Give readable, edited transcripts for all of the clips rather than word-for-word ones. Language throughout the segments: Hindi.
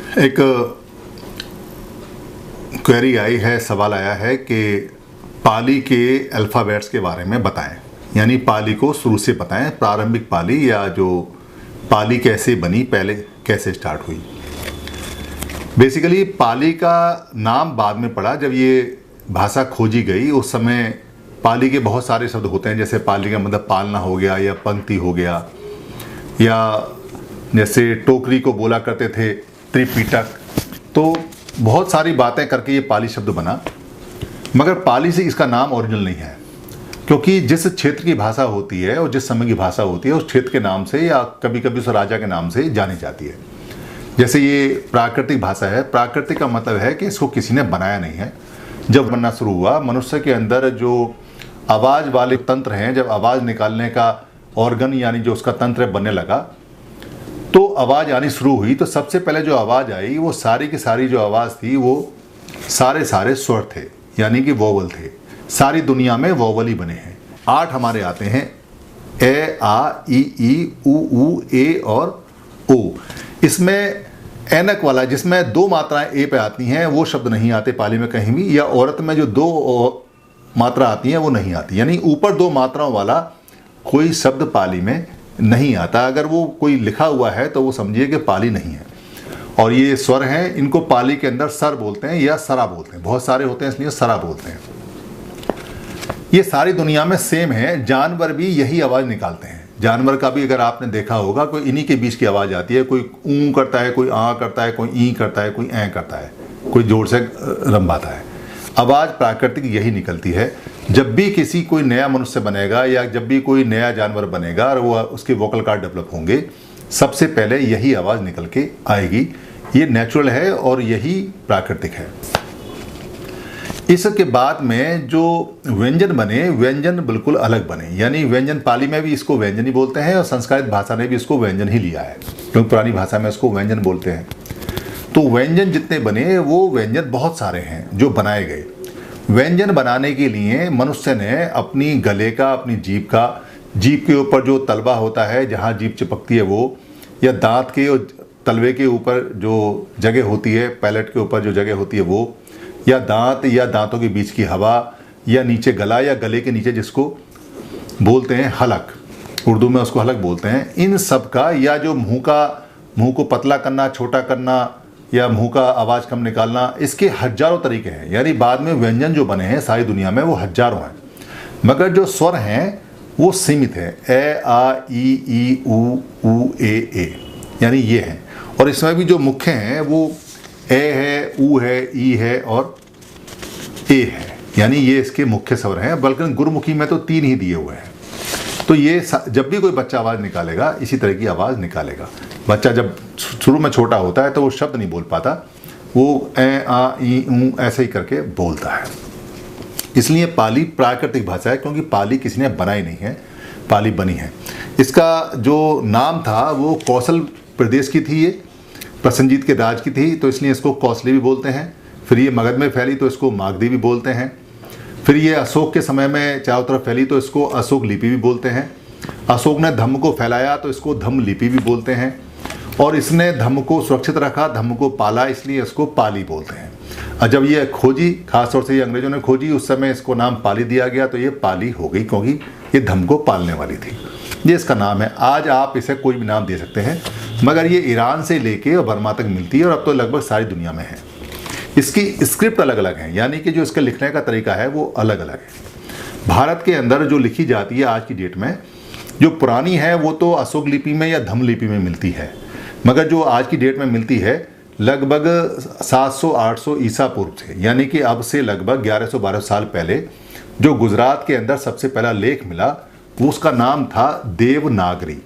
एक क्वेरी आई है, सवाल आया है कि पाली के अल्फ़ाबेट्स के बारे में बताएं, यानी पाली को शुरू से बताएं, प्रारंभिक पाली या जो पाली कैसे बनी, पहले कैसे स्टार्ट हुई। बेसिकली पाली का नाम बाद में पड़ा, जब ये भाषा खोजी गई उस समय पाली के बहुत सारे शब्द होते हैं, जैसे पाली का मतलब पालना हो गया या पंक्ति हो गया, या जैसे टोकरी को बोला करते थे त्रिपिटक। तो बहुत सारी बातें करके ये पाली शब्द बना, मगर पाली से इसका नाम ओरिजिनल नहीं है, क्योंकि जिस क्षेत्र की भाषा होती है और जिस समय की भाषा होती है उस क्षेत्र के नाम से या कभी कभी उस राजा के नाम से जानी जाती है। जैसे ये प्राकृतिक भाषा है, प्राकृतिक का मतलब है कि इसको किसी ने बनाया नहीं है। जब बनना शुरू हुआ, मनुष्य के अंदर जो आवाज़ वाले तंत्र हैं, जब आवाज़ निकालने का ऑर्गन यानी जो उसका तंत्र बनने लगा, तो आवाज़ आनी शुरू हुई। तो सबसे पहले जो आवाज़ आई वो सारी की सारी जो आवाज़ थी वो सारे स्वर थे, यानी कि वोवल थे। सारी दुनिया में वोवल ही बने हैं। 8 हमारे आते हैं, ए, आ, ई, ऊ, ए और ओ। इसमें ऐनक वाला जिसमें 2 मात्राएं ए पे आती हैं वो शब्द नहीं आते पाली में कहीं भी, या औरत में जो 2 मात्रा आती हैं वो नहीं आती, यानी ऊपर 2 मात्राओं वाला कोई शब्द पाली में नहीं आता। अगर वो कोई लिखा हुआ है तो वो समझिए कि पाली नहीं है। और ये स्वर हैं, इनको पाली के अंदर सर बोलते हैं या सरा बोलते हैं। बहुत सारे होते हैं इसलिए सरा बोलते हैं। ये सारी दुनिया में सेम है। जानवर भी यही आवाज़ निकालते हैं। जानवर का भी अगर आपने देखा होगा, कोई इन्हीं के बीच की आवाज़ आती है। कोई ऊ करता है, कोई आ करता है, कोई ई करता है, कोई ऐ करता है, कोई जोर से रंबाता है। आवाज़ प्राकृतिक यही निकलती है। जब भी किसी कोई नया मनुष्य बनेगा या जब भी कोई नया जानवर बनेगा और वो उसके वोकल कार्ड डेवलप होंगे, सबसे पहले यही आवाज़ निकल के आएगी। ये नेचुरल है और यही प्राकृतिक है। इसके बाद में जो व्यंजन बने, व्यंजन बिल्कुल अलग बने, यानी व्यंजन पाली में भी इसको व्यंजन ही बोलते हैं और संस्कृत भाषा ने भी इसको व्यंजन ही लिया है, क्योंकि पुरानी भाषा में इसको व्यंजन बोलते हैं। तो व्यंजन जितने बने वो व्यंजन बहुत सारे हैं जो बनाए गए। व्यंजन बनाने के लिए मनुष्य ने अपनी गले का, अपनी जीभ के ऊपर जो तलवा होता है जहाँ जीभ चिपकती है वो, या दांत के और तलवे के ऊपर जो जगह होती है, पैलेट के ऊपर जो जगह होती है वो, या दांत या दांतों के बीच की हवा, या नीचे गला या गले के नीचे जिसको बोलते हैं हलक, उर्दू में उसको हलक बोलते हैं। इन सब का, या जो मुंह को पतला करना, छोटा करना, या मुंह का आवाज़ कम निकालना, इसके हजारों तरीके हैं। यानी बाद में व्यंजन जो बने हैं सारी दुनिया में वो हजारों हैं, मगर जो स्वर हैं वो सीमित है। ए, आ, ई, ऊ, ए, यानी ये हैं। और इसमें भी जो मुख्य हैं वो ए है, ऊ है, ई है और ए है, यानी ये इसके मुख्य स्वर हैं। बल्कि गुरुमुखी में तो 3 ही दिए हुए हैं। तो ये जब भी कोई बच्चा आवाज़ निकालेगा इसी तरह की आवाज़ निकालेगा। बच्चा जब शुरू में छोटा होता है तो वो शब्द नहीं बोल पाता, वो ए, आ, ई, ऊ ऐसे ही करके बोलता है। इसलिए पाली प्राकृतिक भाषा है, क्योंकि पाली किसी ने बनाई नहीं है, पाली बनी है। इसका जो नाम था वो कौशल प्रदेश की थी, ये प्रसन्नजीत के राज की थी, तो इसलिए इसको कौशली भी बोलते हैं। फिर ये मगध में फैली तो इसको मागधी भी बोलते हैं। फिर ये अशोक के समय में चारों तरफ फैली तो इसको अशोक लिपि भी बोलते हैं। अशोक ने धम्म को फैलाया तो इसको धम्म लिपि भी बोलते हैं। और इसने धम्म को सुरक्षित रखा, धम्म को पाला, इसलिए इसको पाली बोलते हैं। और जब ये खोजी, खासतौर से ये अंग्रेजों ने खोजी, उस समय इसको नाम पाली दिया गया, तो ये पाली हो गई, क्योंकि ये धम्म को पालने वाली थी। ये इसका नाम है। आज आप इसे कोई भी नाम दे सकते हैं, मगर ये ईरान से लेके और बर्मा तक मिलती है और अब तो लगभग सारी दुनिया में है। इसकी स्क्रिप्ट अलग अलग है, यानी कि जो इसके लिखने का तरीका है वो अलग अलग है। भारत के अंदर जो लिखी जाती है आज की डेट में, जो पुरानी है वो तो अशोक लिपि में या धम्म लिपि में मिलती है, मगर जो आज की डेट में मिलती है लगभग 700-800 ईसा पूर्व से, यानी कि अब से लगभग 1100-1200 साल पहले जो गुजरात के अंदर सबसे पहला लेख मिला वो उसका नाम था देवनागरी।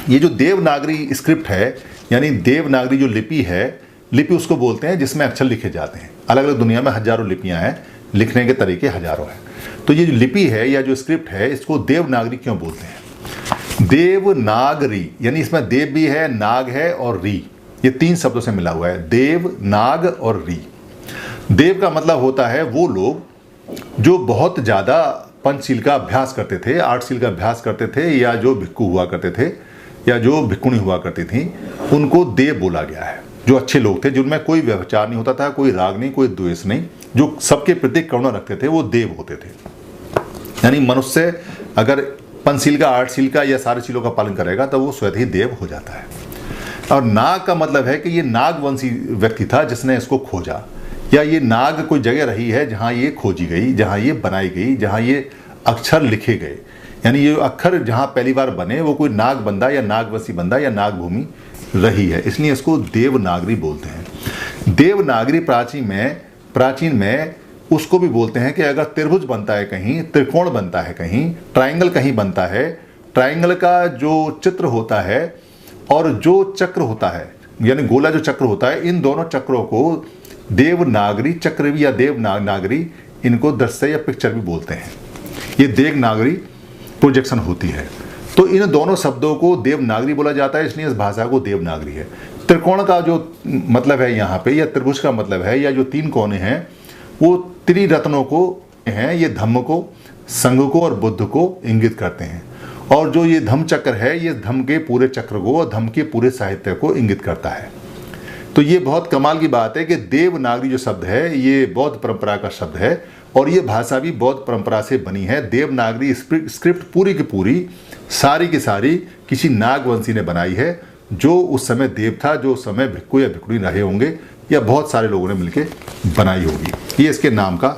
ये जो देवनागरी स्क्रिप्ट है, यानी देवनागरी जो लिपि है, लिपि उसको बोलते हैं जिसमें अक्षर लिखे जाते हैं। अलग अलग दुनिया में हजारों लिपियां हैं, लिखने के तरीके हजारों हैं। तो ये जो लिपि है या जो स्क्रिप्ट है इसको देवनागरी क्यों बोलते हैं? देवनागरी यानी इसमें देव भी है, नाग है और री, ये 3 शब्दों से मिला हुआ है, देव, नाग और री। देव का मतलब होता है वो लोग जो बहुत ज़्यादा पंचशील का अभ्यास करते थे, 8 का अभ्यास करते थे, या जो भिक्खु हुआ करते थे या जो भिक्खुणी हुआ करती थी, उनको देव बोला गया है। जो अच्छे लोग थे, जिनमें कोई व्यभिचार नहीं होता था, कोई राग नहीं, कोई द्वेष नहीं, जो सबके प्रति करुणा रखते थे, वो देव होते थे। यानी मनुष्य अगर पंचशील का, आठशील का या सारे शीलों का पालन करेगा तो वो स्वतः ही देव हो जाता है। और नाग का मतलब है कि ये नागवंशी व्यक्ति था जिसने इसको खोजा, या ये नाग कोई जगह रही है जहाँ ये खोजी गई, जहाँ ये बनाई गई, जहाँ ये अक्षर लिखे गए। यानी ये अक्षर जहाँ पहली बार बने वो कोई नाग बंदा या नागवंशी बंदा या नागभूमि रही है, इसलिए इसको देवनागरी बोलते हैं। देवनागरी प्राचीन में उसको भी बोलते हैं कि अगर त्रिभुज बनता है कहीं, त्रिकोण बनता है कहीं, ट्रायंगल कहीं बनता है, ट्रायंगल का जो चित्र होता है और जो चक्र होता है, यानी गोला जो चक्र होता है, इन दोनों चक्रों को देवनागरी चक्र भी या देवनागरी, इनको दृश्य या पिक्चर भी बोलते हैं। ये देवनागरी प्रोजेक्शन होती है। तो इन दोनों शब्दों को देवनागरी बोला जाता है, इसलिए इस भाषा को देवनागरी है। त्रिकोण का जो मतलब है यहाँ पे, या त्रिभुज का मतलब है, या जो 3 कोने हैं वो त्रिरत्नों को हैं, ये धम्म को, संघ को और बुद्ध को इंगित करते हैं। और जो ये धम्म चक्र है, ये धम्म के पूरे चक्र को और धम्म के पूरे साहित्य को इंगित करता है। तो ये बहुत कमाल की बात है कि देवनागरी जो शब्द है ये बौद्ध परंपरा का शब्द है, और ये भाषा भी बौद्ध परंपरा से बनी है। देवनागरी स्क्रिप्ट पूरी की पूरी, सारी की सारी किसी नागवंशी ने बनाई है, जो उस समय देव था, जो उस समय भिक्खु या भिक्खुणी रहे होंगे, या बहुत सारे लोगों ने मिलकर बनाई होगी। ये इसके नाम का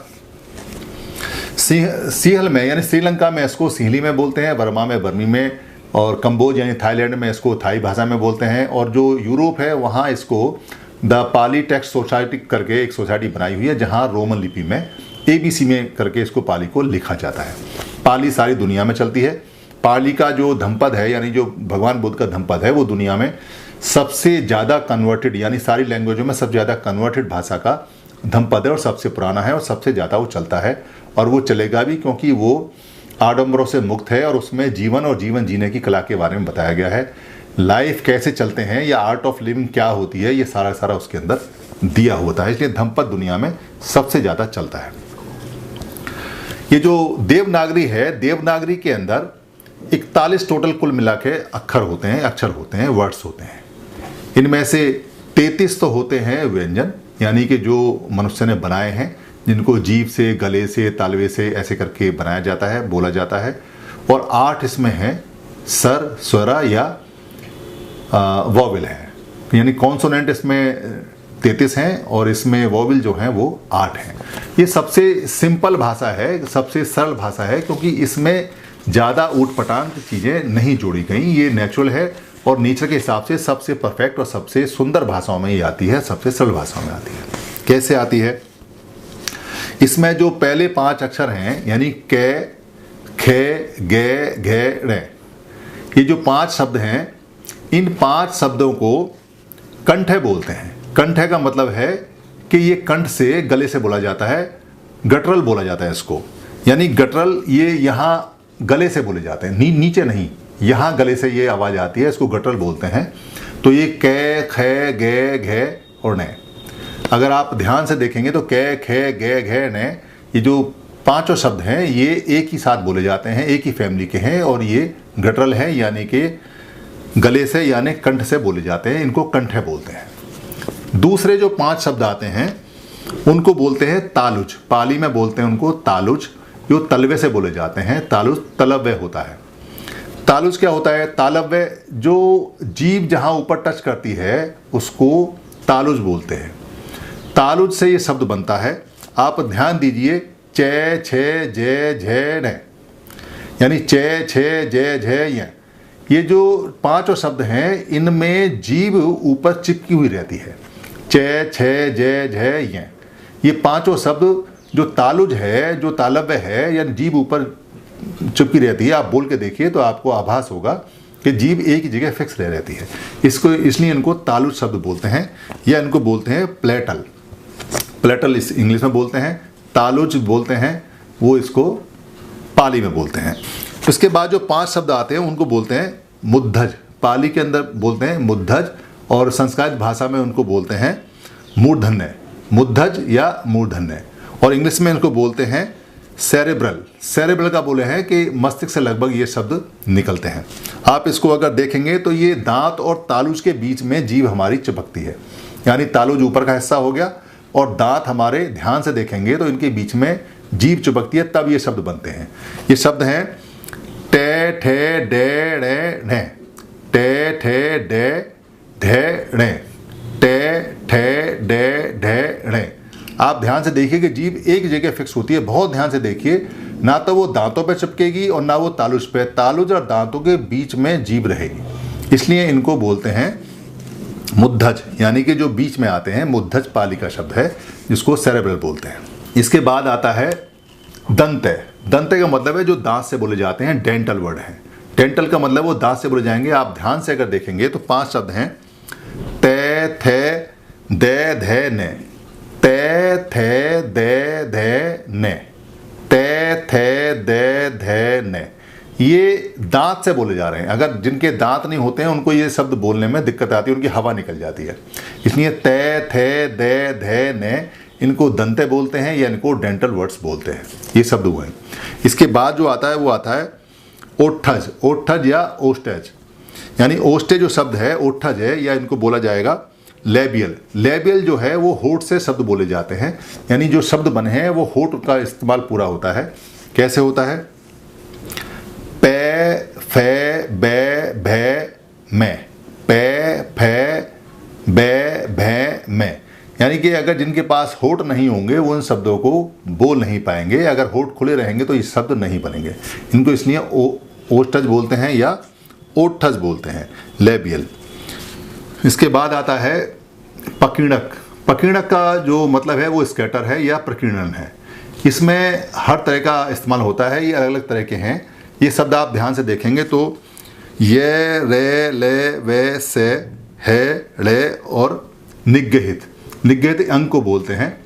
सिंहल में यानी श्रीलंका में इसको सिंहली में बोलते हैं, बर्मा में बर्मी में, और कंबोज यानी थाईलैंड में इसको थाई भाषा में बोलते हैं, और जो यूरोप है वहाँ इसको द पाली टेक्स्ट सोसाइटी करके एक सोसाइटी बनाई हुई है, जहाँ रोमन लिपि में ABC में करके इसको पाली को लिखा जाता है। पाली सारी दुनिया में चलती है। पाली का जो धम्मपद है, यानी जो भगवान बुद्ध का धम्मपद है, वो दुनिया में सबसे ज़्यादा कन्वर्टेड, यानी सारी लैंग्वेजों में सबसे ज़्यादा कन्वर्टेड भाषा का धम्मपद है, और सबसे पुराना है, और सबसे ज़्यादा वो चलता है, और वो चलेगा भी, क्योंकि वो आडंबरों से मुक्त है, और उसमें जीवन और जीवन जीने की कला के बारे में बताया गया है। लाइफ कैसे चलते हैं या आर्ट ऑफ लिविंग क्या होती है, ये सारा उसके अंदर दिया होता है, इसलिए धम्मपद दुनिया में सबसे ज़्यादा चलता है। ये जो देवनागरी है, देवनागरी के अंदर 41 टोटल कुल मिला के अक्षर होते हैं, वर्ड्स होते हैं। इनमें से 33 तो होते हैं व्यंजन, यानी कि जो मनुष्य ने बनाए हैं, जिनको जीभ से, गले से, तालवे से ऐसे करके बनाया जाता है, बोला जाता है। और 8 इसमें हैं स्वर, स्वरा या वॉवेल है, यानी कॉन्सोनेंट इसमें 33 हैं, और इसमें वॉवेल जो हैं वो 8 हैं। ये सबसे सिंपल भाषा है, सबसे सरल भाषा है, क्योंकि इसमें ज़्यादा ऊट-पटांग चीज़ें नहीं जोड़ी गई। ये नेचुरल है, और नेचर के हिसाब से सबसे परफेक्ट और सबसे सुंदर भाषाओं में ये आती है, सबसे सरल भाषाओं में आती है। कैसे आती है? इसमें जो पहले 5 अक्षर हैं, यानी कै, खे, गे, घे, रे, ये जो 5 शब्द हैं, इन 5 शब्दों को कंठे बोलते हैं। कंठे का मतलब है कि ये कंठ से, गले से बोला जाता है, गटरल बोला जाता है इसको। यानी गटरल ये यहाँ गले से बोले जाते हैं, नीचे नहीं, यहाँ गले से ये आवाज़ आती है, इसको गटरल बोलते हैं। तो ये कै, खे, गे, घे और ने, अगर आप ध्यान से देखेंगे तो कै, खे, गे, घे, ने, ये जो 5 शब्द हैं ये एक ही साथ बोले जाते हैं, एक ही फैमिली के हैं, और ये गटरल हैं, यानी कि गले से यानी कंठ से बोले जाते हैं, इनको कंठे बोलते हैं। दूसरे जो 5 शब्द आते हैं उनको बोलते हैं तालुज, पाली में बोलते हैं उनको तालुज, जो तलवे से बोले जाते हैं। तालुज तलव्य होता है। तालुज क्या होता है? तालव्य, जो जीभ जहाँ ऊपर टच करती है उसको तालुज बोलते हैं। तालुज से ये शब्द बनता है, आप ध्यान दीजिए, चे, छे, जे, झे, ने, यानी चे, छे, जे, झे, ये जो 5 शब्द हैं इनमें जीभ ऊपर चिपकी हुई रहती है। चे, छे, जे, झे, ये 5 शब्द जो तालुज है, जो तालव्य है, यानी जीभ ऊपर चिपकी रहती है। आप बोल के देखिए तो आपको आभास होगा कि जीभ एक ही जगह फिक्स रह रहती है। इसलिए इनको तालुज शब्द बोलते हैं, या इनको बोलते हैं प्लेटल। प्लेटल इस इंग्लिश में बोलते हैं, तालुज बोलते हैं वो इसको पाली में बोलते हैं। उसके बाद जो 5 शब्द आते हैं उनको बोलते हैं मुद्धज। पाली के अंदर बोलते हैं मुद्धज, और संस्कृत भाषा में उनको बोलते हैं मूर्धन्य, मुद्धज या मूर्धन्य, और इंग्लिश में इनको बोलते हैं सेरेब्रल। सेरेब्रल का बोले हैं कि मस्तिष्क से लगभग ये शब्द निकलते हैं। आप इसको अगर देखेंगे तो ये दांत और तालुज के बीच में जीभ हमारी चिपकती है, यानी तालु जो ऊपर का हिस्सा हो गया, और दांत हमारे ध्यान से देखेंगे तो इनके बीच में जीभ चिपकती है, तब ये शब्द बनते हैं। ये शब्द हैं टे ठे डे ड़े ढे, टे ठे डे ढे ड़े, टे ठे डे ढे ड़े। आप ध्यान से देखिए कि जीभ एक जगह फिक्स होती है, बहुत ध्यान से देखिए, ना तो वो दांतों पे चिपकेगी और ना वो तालुज पे। तालुज और दांतों के बीच में जीभ रहेगी, इसलिए इनको बोलते हैं मुद्धज, यानी कि जो बीच में आते हैं। मुद्धज पाली का शब्द है जिसको सेरेब्रल बोलते हैं। इसके बाद आता है दंते। दंते का मतलब है जो दांत से बोले जाते हैं, डेंटल वर्ड है। डेंटल का मतलब वो दांत से बोले जाएंगे। आप ध्यान से अगर देखेंगे तो 5 शब्द हैं, ते थे दे धे ने, ते थे दे धे ने, ते थे दे धे ने। ये दांत से बोले जा रहे हैं। अगर जिनके दांत नहीं होते हैं उनको ये शब्द बोलने में दिक्कत आती है, उनकी हवा निकल जाती है। इसलिए ते थे दे धे ने, इनको दंते बोलते हैं या इनको डेंटल वर्ड्स बोलते हैं। ये शब्द हुए। इसके बाद जो आता है वो आता है ओठज। ओठज या ओस्टेज, यानी ओस्टे जो शब्द है ओठज है, या इनको बोला जाएगा लेबियल। लेबियल जो है वो होठ से शब्द बोले जाते हैं, यानी जो शब्द बने हैं वो होठ का इस्तेमाल पूरा होता है। कैसे होता है? पे फे बे भे में, पे फे बे भे में, यानी कि अगर जिनके पास होठ नहीं होंगे वो इन शब्दों को बोल नहीं पाएंगे। अगर होठ खुले रहेंगे तो ये शब्द नहीं बनेंगे। इनको इसलिए ओस्टज बोलते हैं या ओठज बोलते हैं, लेबियल। इसके बाद आता है पकीणक। पकीणक का जो मतलब है वो स्कैटर है या प्रकीर्णन है। इसमें हर तरह का इस्तेमाल होता है, ये अलग अलग तरह के हैं। ये शब्द आप ध्यान से देखेंगे तो ये रे ले वे से है रे और निगहित। निगहित अंग को बोलते हैं।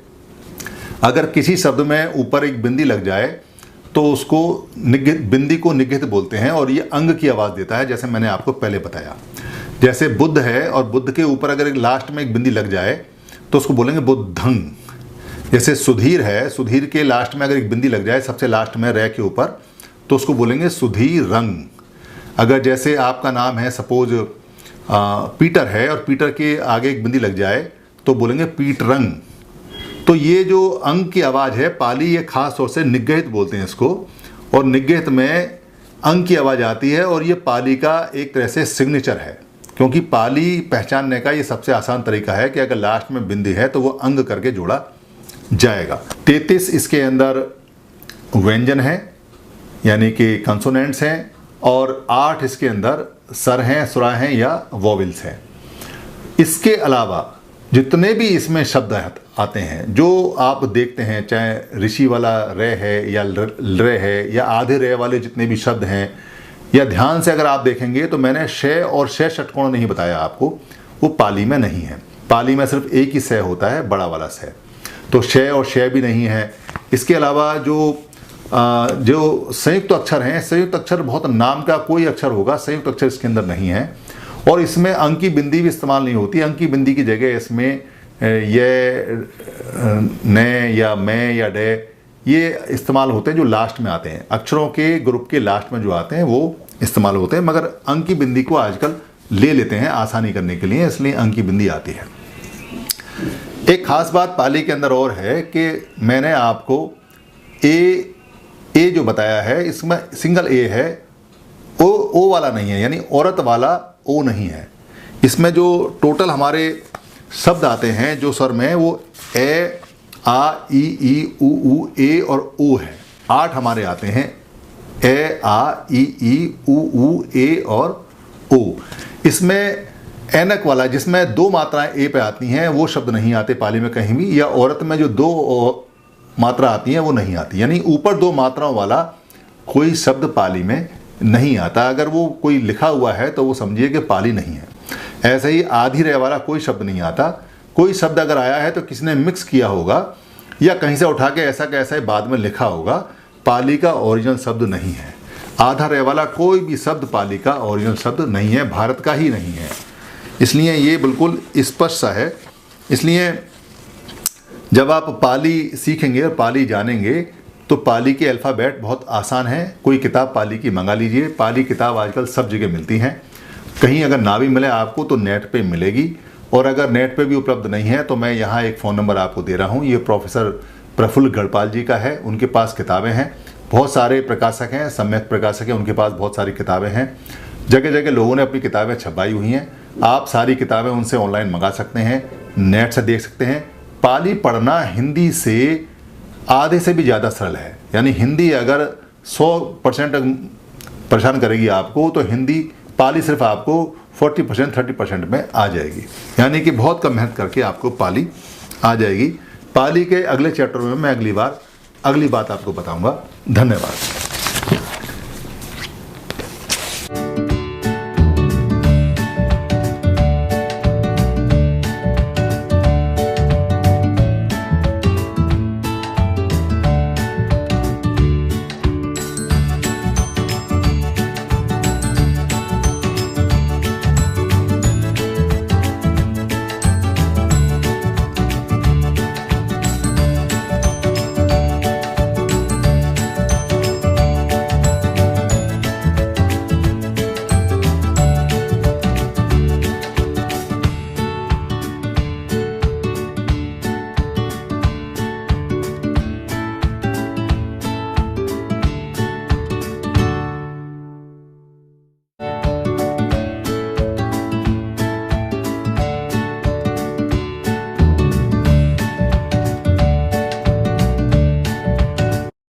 अगर किसी शब्द में ऊपर एक बिंदी लग जाए तो उसको बिंदी को निगहित बोलते हैं, और ये अंग की आवाज़ देता है, जैसे मैंने आपको पहले बताया। जैसे बुद्ध है और बुद्ध के ऊपर अगर एक लास्ट में एक बिंदी लग जाए तो उसको बोलेंगे बुद्धंग। जैसे सुधीर है, सुधीर के लास्ट में अगर एक बिंदी लग जाए सबसे लास्ट में रे के ऊपर तो उसको बोलेंगे सुधीर रंग। अगर जैसे आपका नाम है सपोज पीटर है और पीटर के आगे एक बिंदी लग जाए तो बोलेंगे पीट रंग। तो ये जो अंग की आवाज़ है पाली, ये खास तौर से निगहित बोलते हैं इसको, और निगहित में अंग की आवाज़ आती है, और ये पाली का एक तरह से सिग्नेचर है, क्योंकि पाली पहचानने का ये सबसे आसान तरीका है कि अगर लास्ट में बिंदी है तो वो अंग करके जोड़ा जाएगा। 33 इसके अंदर व्यंजन है, यानी कि कंसोनेंट्स हैं, और 8 इसके अंदर सर हैं, सुरा हैं या वोवेल्स हैं। इसके अलावा जितने भी इसमें शब्द आते हैं जो आप देखते हैं, चाहे ऋषि वाला रे है या रे है या आधे रे वाले जितने भी शब्द हैं, या ध्यान से अगर आप देखेंगे तो मैंने शय और शय षटकोण नहीं बताया आपको, वो पाली में नहीं है। पाली में सिर्फ एक ही शय होता है, बड़ा वाला शय, तो शय और शय भी नहीं है। इसके अलावा जो संयुक्त अक्षर हैं, संयुक्त अक्षर बहुत नाम का कोई अक्षर होगा, संयुक्त अक्षर इसके अंदर नहीं है। और इसमें अंक की बिंदी भी इस्तेमाल नहीं होती। अंक की बिंदी की जगह इसमें ये ने या मैं या डे ये इस्तेमाल होते हैं जो लास्ट में आते हैं। अक्षरों के ग्रुप के लास्ट में जो आते हैं वो इस्तेमाल होते हैं, मगर अंक की बिंदी को आजकल ले लेते हैं आसानी करने के लिए, इसलिए अंक की बिंदी आती है। एक खास बात पाली के अंदर और है कि मैंने आपको ए जो बताया है इसमें सिंगल ए है, ओ वाला नहीं है, यानी औरत वाला ओ नहीं है। इसमें जो टोटल हमारे शब्द आते हैं जो स्वर में, वो ए आ ई उ ए और ओ है। 8 हमारे आते हैं, ए आ ई उ ए और ओ। इसमें ऐनक वाला जिसमें 2 मात्राएं ए पे आती हैं वो शब्द नहीं आते पाली में कहीं भी, या औरत में जो 2 मात्रा आती हैं वो नहीं आती, यानी ऊपर 2 मात्राओं वाला कोई शब्द पाली में नहीं आता। अगर वो कोई लिखा हुआ है तो वो समझिए कि पाली नहीं है। ऐसे ही आधी रे वाला कोई शब्द नहीं आता। कोई शब्द अगर आया है तो किसी ने मिक्स किया होगा या कहीं से उठा के ऐसा कैसा बाद में लिखा होगा, पाली का ओरिजिनल शब्द नहीं है। आधा रे वाला कोई भी शब्द पाली का ओरिजिनल शब्द नहीं है, भारत का ही नहीं है। इसलिए ये बिल्कुल स्पष्ट सा है। इसलिए जब आप पाली सीखेंगे और पाली जानेंगे तो पाली के अल्फ़ाबेट बहुत आसान है। कोई किताब पाली की मंगा लीजिए। पाली किताब आजकल सब जगह मिलती हैं। कहीं अगर ना भी मिले आपको तो नेट पे मिलेगी, और अगर नेट पे भी उपलब्ध नहीं है तो मैं यहाँ एक फ़ोन नंबर आपको दे रहा हूँ, ये प्रोफेसर प्रफुल्ल गढ़पाल जी का है। उनके पास किताबें हैं, बहुत सारे प्रकाशक हैं, सम्यक प्रकाशक हैं, उनके पास बहुत सारी किताबें हैं। जगह जगह लोगों ने अपनी किताबें छपवाई हुई हैं। आप सारी किताबें उनसे ऑनलाइन मंगा सकते हैं, नेट से देख सकते हैं। पाली पढ़ना हिंदी से आधे से भी ज़्यादा सरल है। यानी हिंदी अगर 100% परेशान करेगी आपको, तो हिंदी पाली सिर्फ आपको 40% 30% में आ जाएगी। यानी कि बहुत कम मेहनत करके आपको पाली आ जाएगी। पाली के अगले चैप्टर में मैं अगली बात आपको बताऊंगा। धन्यवाद।